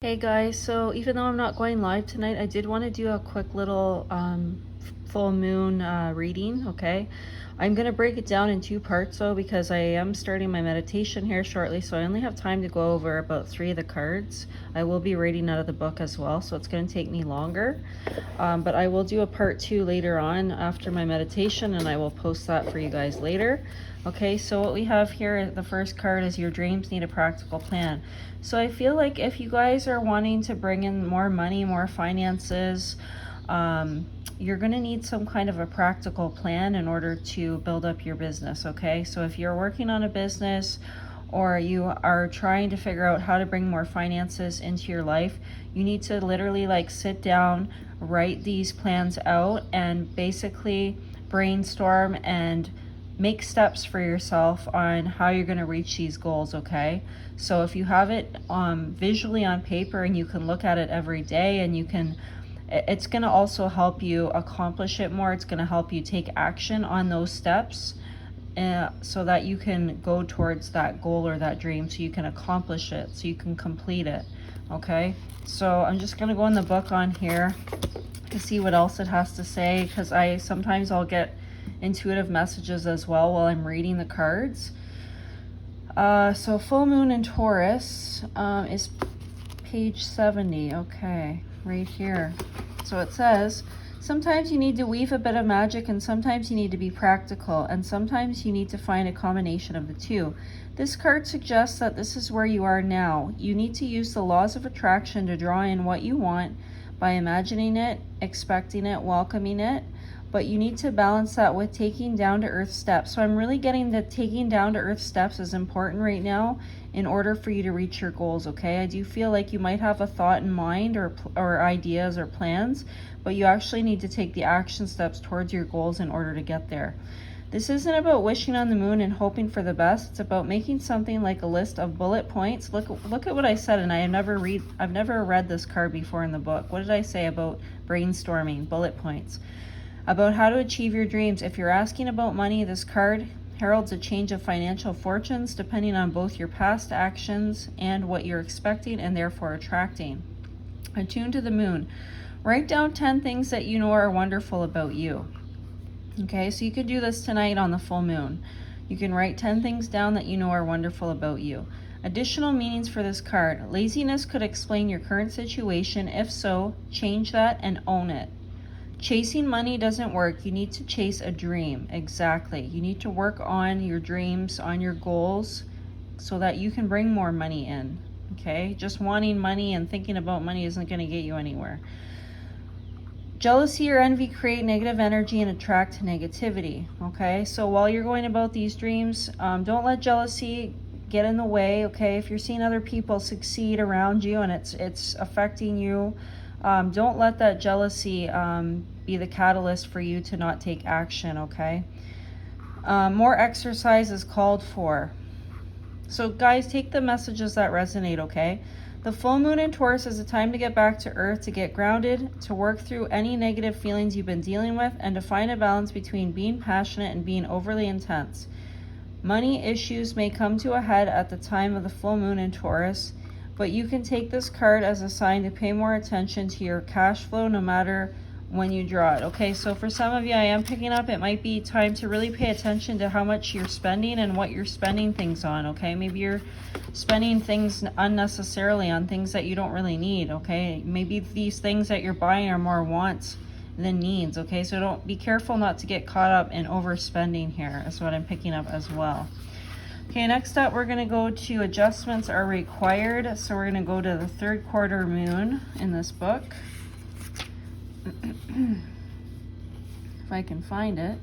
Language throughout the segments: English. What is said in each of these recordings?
Hey guys, so even though I'm not going live tonight, I did want to do a quick little full moon reading, okay? I'm going to break it down in two parts though, because I am starting my meditation here shortly, so I only have time to go over about 3 of the cards. I will be reading out of the book as well, so it's going to take me longer. But I will do a part 2 later on after my meditation, and I will post that for you guys later. Okay, so what we have here, the first card is your dreams need a practical plan. So I feel like if you guys are wanting to bring in more money, more finances, you're going to need some kind of a practical plan in order to build up your business, okay? So if you're working on a business or you are trying to figure out how to bring more finances into your life, you need to literally like sit down, write these plans out, and basically brainstorm and make steps for yourself on how you're going to reach these goals, okay? So if you have it visually on paper and you can look at it every day, and it's going to also help you accomplish it more. It's going to help you take action on those steps so that you can go towards that goal or that dream, so you can accomplish it, so you can complete it, okay? So I'm just going to go in the book on here to see what else it has to say, because sometimes I'll get intuitive messages as well while I'm reading the cards. So full moon in Taurus is page 70. Okay, right here. So it says, sometimes you need to weave a bit of magic, and sometimes you need to be practical, and sometimes you need to find a combination of the two. This card suggests that this is where you are now. You need to use the laws of attraction to draw in what you want by imagining it, expecting it, welcoming it. But you need to balance that with taking down-to-earth steps. So I'm really getting that taking down-to-earth steps is important right now in order for you to reach your goals, okay? I do feel like you might have a thought in mind or ideas or plans, but you actually need to take the action steps towards your goals in order to get there. This isn't about wishing on the moon and hoping for the best. It's about making something like a list of bullet points. Look at what I said, and I've never read this card before in the book. What did I say about brainstorming, bullet points? About how to achieve your dreams. If you're asking about money, this card heralds a change of financial fortunes depending on both your past actions and what you're expecting and therefore attracting. Attune to the moon. Write down 10 things that you know are wonderful about you. Okay, so you could do this tonight on the full moon. You can write 10 things down that you know are wonderful about you. Additional meanings for this card. Laziness could explain your current situation. If so, change that and own it. Chasing money doesn't work. You need to chase a dream. Exactly. You need to work on your dreams, on your goals, so that you can bring more money in. Okay? Just wanting money and thinking about money isn't going to get you anywhere. Jealousy or envy create negative energy and attract negativity. Okay? So while you're going about these dreams, don't let jealousy get in the way. Okay? If you're seeing other people succeed around you and it's affecting you, don't let that jealousy be the catalyst for you to not take action, okay? More exercise is called for. So guys, take the messages that resonate, okay? The full moon in Taurus is a time to get back to earth, to get grounded, to work through any negative feelings you've been dealing with, and to find a balance between being passionate and being overly intense. Money issues may come to a head at the time of the full moon in Taurus, but you can take this card as a sign to pay more attention to your cash flow no matter when you draw it. Okay, so for some of you, I am picking up, it might be time to really pay attention to how much you're spending and what you're spending things on, okay? Maybe you're spending things unnecessarily on things that you don't really need, okay? Maybe these things that you're buying are more wants than needs, okay? So be careful not to get caught up in overspending here, is what I'm picking up as well. Okay, next up we're going to go to adjustments are required. So we're going to go to the third quarter moon in this book. If I can find it.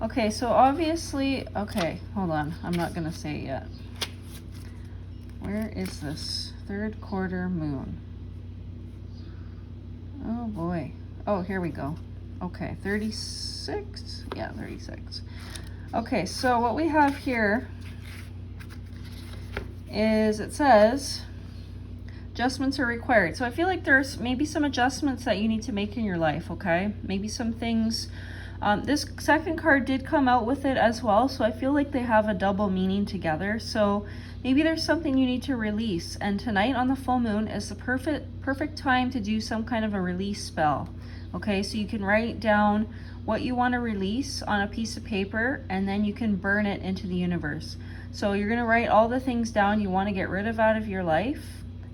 Okay, so obviously, okay, hold on. I'm not going to say it yet. Where is this third quarter moon? Oh boy. Oh, here we go. Okay, 36? Yeah, 36. Okay, so what we have here is, it says, adjustments are required. So I feel like there's maybe some adjustments that you need to make in your life, okay? Maybe some things This second card did come out with it as well, so I feel like they have a double meaning together. So maybe there's something you need to release, and tonight on the full moon is the perfect time to do some kind of a release spell. Okay, so you can write down what you want to release on a piece of paper, and then you can burn it into the universe. So you're going to write all the things down you want to get rid of out of your life,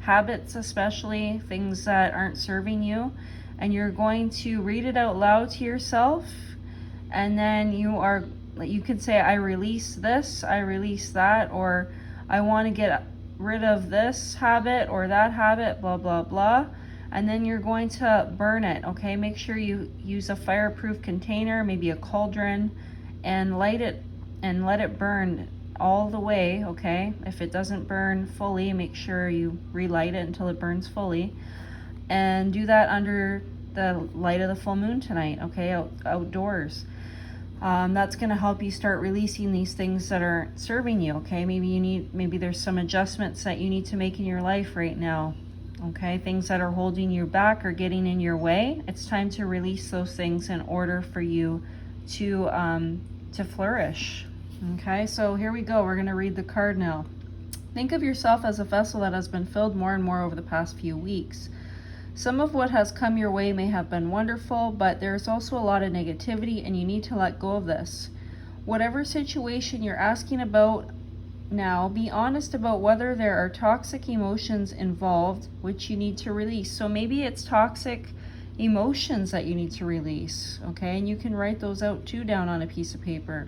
habits especially, things that aren't serving you, and you're going to read it out loud to yourself. And then you can say, I release this, I release that, or I want to get rid of this habit or that habit, blah, blah, blah. And then you're going to burn it, okay? Make sure you use a fireproof container, maybe a cauldron, and light it and let it burn all the way, okay? If it doesn't burn fully, make sure you relight it until it burns fully. And do that under the light of the full moon tonight, okay? Outdoors. That's going to help you start releasing these things that aren't serving you, okay? Maybe there's some adjustments that you need to make in your life right now, okay? Things that are holding you back or getting in your way. It's time to release those things in order for you to flourish, okay? So here we go. We're going to read the card now. Think of yourself as a vessel that has been filled more and more over the past few weeks. Some of what has come your way may have been wonderful, but there's also a lot of negativity, and you need to let go of this. Whatever situation you're asking about now, be honest about whether there are toxic emotions involved which you need to release. So maybe it's toxic emotions that you need to release, okay? And you can write those out too down on a piece of paper.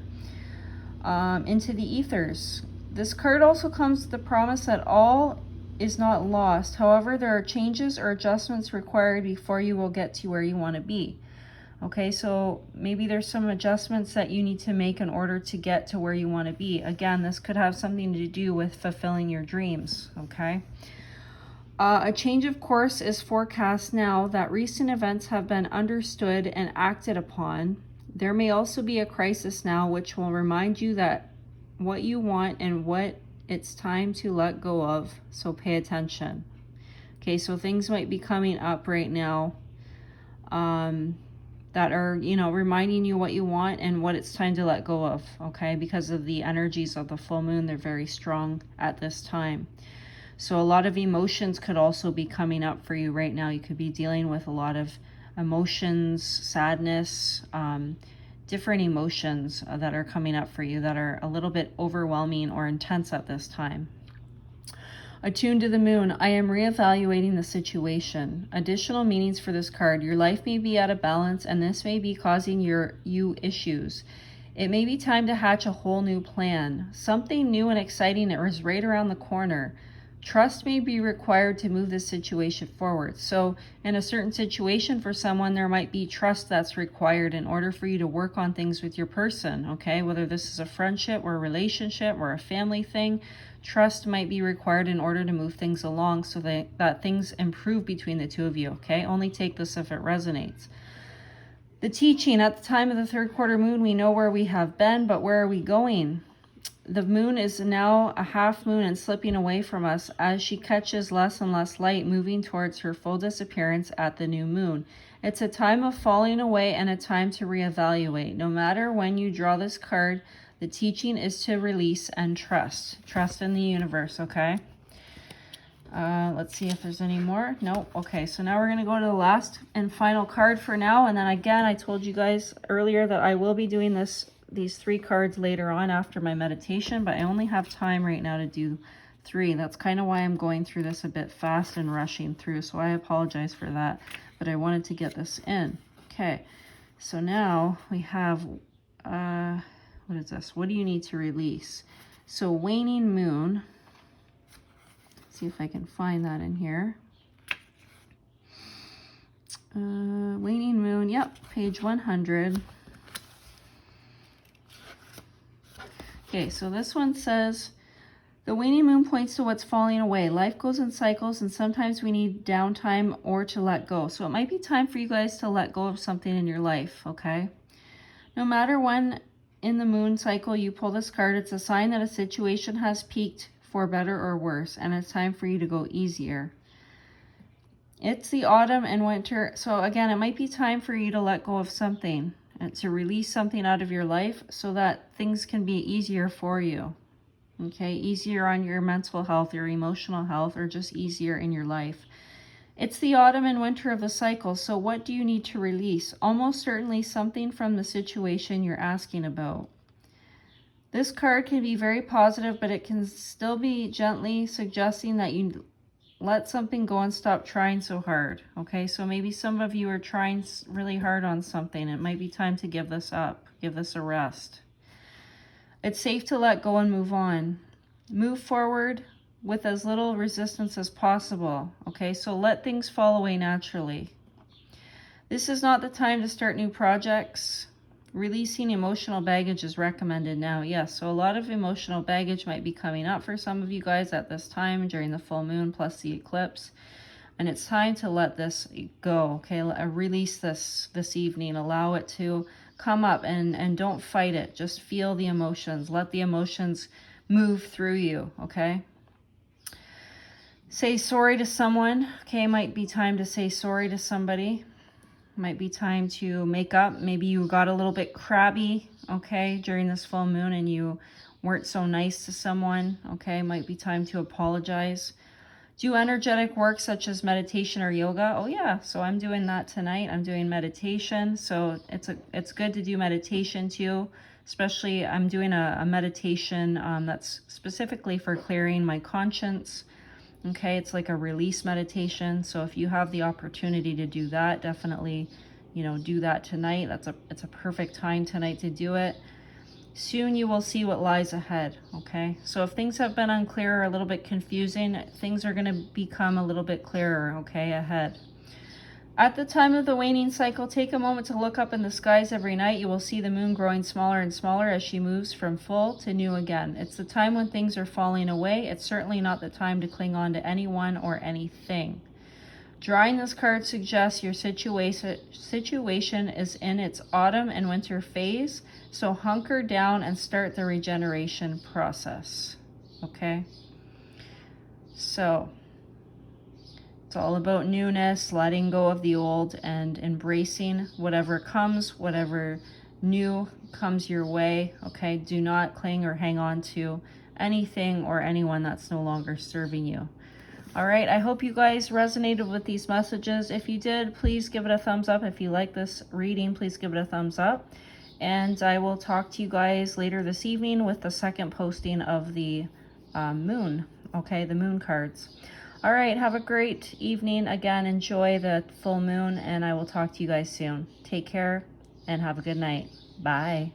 Into the ethers. This card also comes with the promise that all is not lost. However, there are changes or adjustments required before you will get to where you want to be. Okay, so maybe there's some adjustments that you need to make in order to get to where you want to be. Again, this could have something to do with fulfilling your dreams, okay? A change of course is forecast now that recent events have been understood and acted upon. There may also be a crisis now which will remind you that what you want and what it's time to let go of, so pay attention. Okay, so things might be coming up right now that are, reminding you what you want and what it's time to let go of, okay? Because of the energies of the full moon, they're very strong at this time. So a lot of emotions could also be coming up for you right now. You could be dealing with a lot of emotions, sadness, different emotions that are coming up for you that are a little bit overwhelming or intense at this time. Attuned to the moon, I am reevaluating the situation. Additional meanings for this card. Your life may be out of balance, and this may be causing you issues. It may be time to hatch a whole new plan. Something new and exciting is right around the corner. Trust may be required to move this situation forward. So in a certain situation for someone, there might be trust that's required in order for you to work on things with your person, okay? Whether this is a friendship or a relationship or a family thing, trust might be required in order to move things along so that things improve between the two of you, okay? Only take this if it resonates. The teaching, at the time of the third quarter moon, we know where we have been, but where are we going? The moon is now a half moon and slipping away from us as she catches less and less light, moving towards her full disappearance at the new moon. It's a time of falling away and a time to reevaluate. No matter when you draw this card, the teaching is to release and trust. Trust in the universe, okay? Let's see if there's any more. Nope. Okay, so now we're going to go to the last and final card for now. And then again, I told you guys earlier that I will be doing these 3 cards later on after my meditation, but I only have time right now to do 3. That's kind of why I'm going through this a bit fast and rushing through, so I apologize for that, but I wanted to get this in. Okay, so now we have, what is this? What do you need to release? So Waning Moon, let's see if I can find that in here. Waning Moon, yep, page 100. Okay, so this one says, the waning moon points to what's falling away. Life goes in cycles, and sometimes we need downtime or to let go. So it might be time for you guys to let go of something in your life, okay? No matter when in the moon cycle you pull this card, it's a sign that a situation has peaked for better or worse, and it's time for you to go easier. It's the autumn and winter, so again, it might be time for you to let go of something. and to release something out of your life so that things can be easier for you. Okay, easier on your mental health, your emotional health, or just easier in your life. It's the autumn and winter of the cycle, so what do you need to release? Almost certainly something from the situation you're asking about. This card can be very positive, but it can still be gently suggesting that you let something go and stop trying so hard. Okay, so maybe some of you are trying really hard on something. It might be time to give this up, give this a rest. It's safe to let go and move on. Move forward with as little resistance as possible. Okay, so let things fall away naturally. This is not the time to start new projects. Releasing emotional baggage is recommended now. Yes, so a lot of emotional baggage might be coming up for some of you guys at this time during the full moon plus the eclipse. And it's time to let this go, okay? Release this evening. Allow it to come up and don't fight it. Just feel the emotions. Let the emotions move through you, okay? Say sorry to someone, okay? Might be time to say sorry to somebody. Might be time to make up. Maybe you got a little bit crabby, okay, during this full moon and you weren't so nice to someone, okay? Might be time to apologize. Do energetic work such as meditation or yoga. Oh yeah, so I'm doing that tonight. I'm doing meditation. So it's good to do meditation too. Especially I'm doing a meditation that's specifically for clearing my conscience. Okay, it's like a release meditation. So if you have the opportunity to do that, definitely, do that tonight. It's a perfect time tonight to do it. Soon you will see what lies ahead, okay? So if things have been unclear or a little bit confusing, things are going to become a little bit clearer, okay, ahead. At the time of the waning cycle, take a moment to look up in the skies every night. You will see the moon growing smaller and smaller as she moves from full to new again. It's the time when things are falling away. It's certainly not the time to cling on to anyone or anything. Drawing this card suggests your situation is in its autumn and winter phase, so hunker down and start the regeneration process, okay? So it's all about newness, letting go of the old and embracing whatever comes, whatever new comes your way, okay? Do not cling or hang on to anything or anyone that's no longer serving you. All right, I hope you guys resonated with these messages. If you did, please give it a thumbs up. If you like this reading, please give it a thumbs up. And I will talk to you guys later this evening with the second posting of the moon, okay, the moon cards. All right, have a great evening. Again, enjoy the full moon, and I will talk to you guys soon. Take care and have a good night. Bye.